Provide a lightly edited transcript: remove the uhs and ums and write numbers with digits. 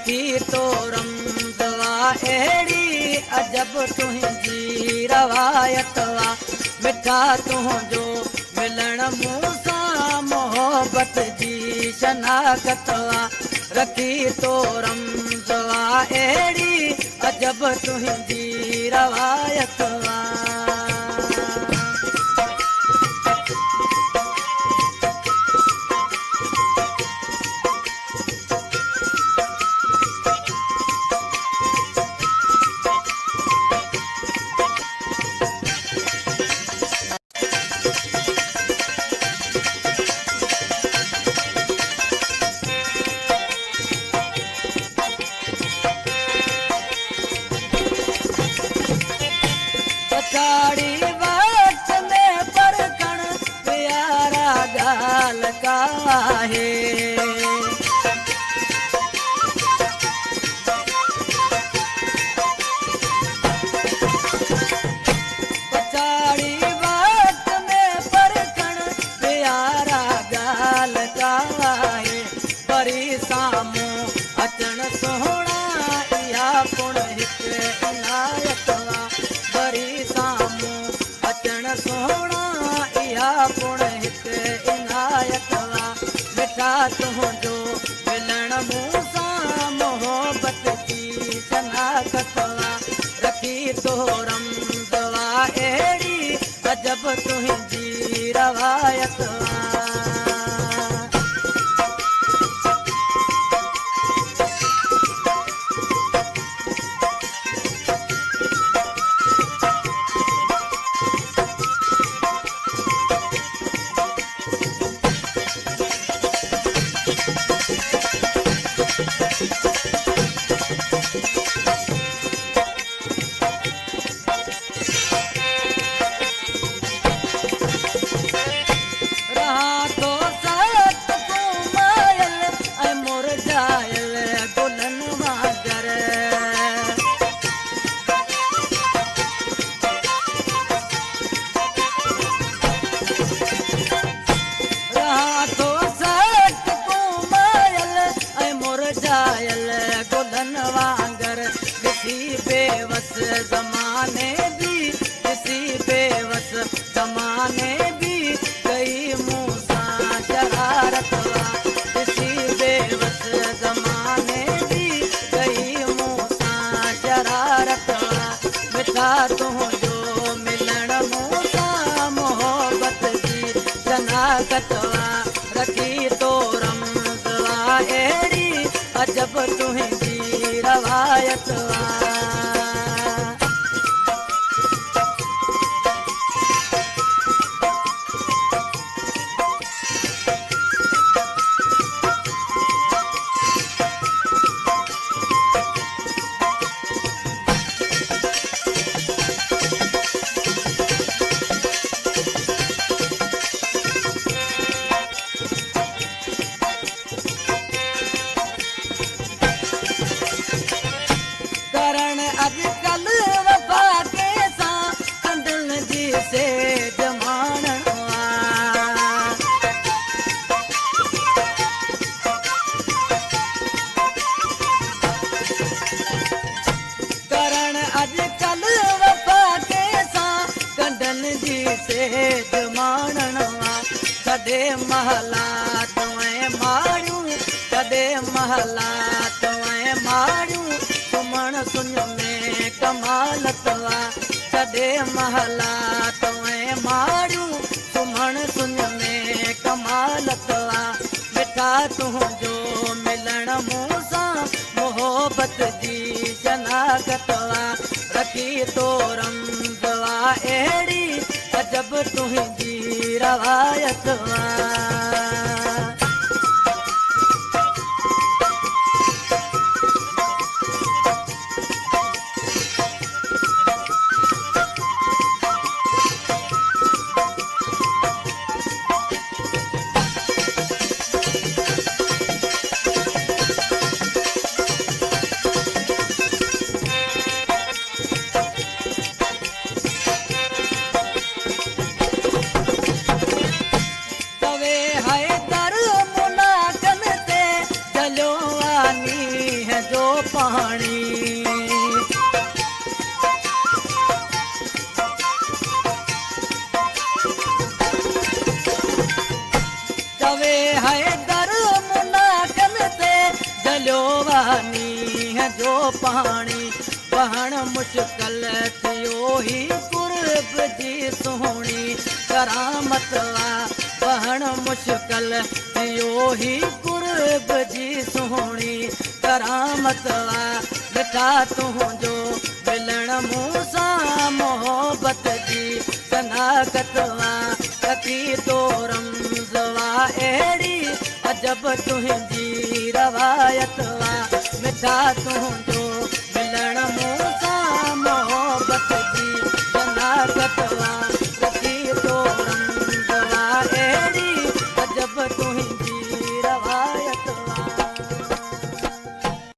रखी तो रमदवा अहिड़ी अजब तुंहिंजी रवायतवा मिठा तुंहिंजो मिलण मूंसां मोहबत जी शनाख़तवा रखी तो रमदवा अहिड़ी अजब तुंहिंजी रवायतवा पछाड़ी वक्त में परखण प्यारा गाल का है पछाड़ी वक्त में परखण प्यारा गाल का है परी साम्हूं अचण सोहणा इहा पुण हिक इनायतवा परी साम्हूं अचण सोहणा इहा पुण हिक इनायतवा मिठा तुंहिंजो मिलण मूंसां मोहबत जी शनाख़तवा रखी तो रमदवा अहिड़ी अजब तुंहिंजी रवायतवा रहा तो सत को मायल ऐं मुरझायल गुलन वांगर रहा तो सत को मायल ऐं मुरझायल गुलन वांगर ॾिसी बेवस ज़माने बि ॾिसी बेवस ज़माने बि कई मूंसां शरारतवा ॾिसी बेवस ज़माने बि कई मूंसां शरारतवा मिठा तुंहिंजो मिलण मूंसां मोहबत जी शनाख़तवा रखी तो रमदवा अहिड़ी अजब तुंहिंजी रवायतवा करण अॼुकल्ह वफ़ा कंहिंसां कंदुनि जी सेज माणणवा करण अॼुकल्ह वफ़ा कंहिंसां कंदुनि जी सेज माणणवा कॾे महलात ऐं माड़ियूं कॾे महलात ऐं माड़ियूं सुमण सुन में कमालतवा कॾे महलात ऐं माड़ियूं सुमण सुन में कमालतवा मिठा तुंहिंजो मिलण मूंसां मोहबत जी शनाख़तवा रखी तो रमदवा अहिड़ी अजब तुंहिंजी रवायतवा पाणी बहण मुश्किल थियो ही कुर्ब जी सुहिणी करामत वा बहण मुश्किल थियो ही कुर्ब जी सुहिणी करामत वा मिठा तुंहिंजो मिलण मूं सां मोहबत जी शनाख़त वा कथी तो रमज़ वा अहिड़ी अजब तुंहिंजी रवायत वा मिठा तुंहिंजो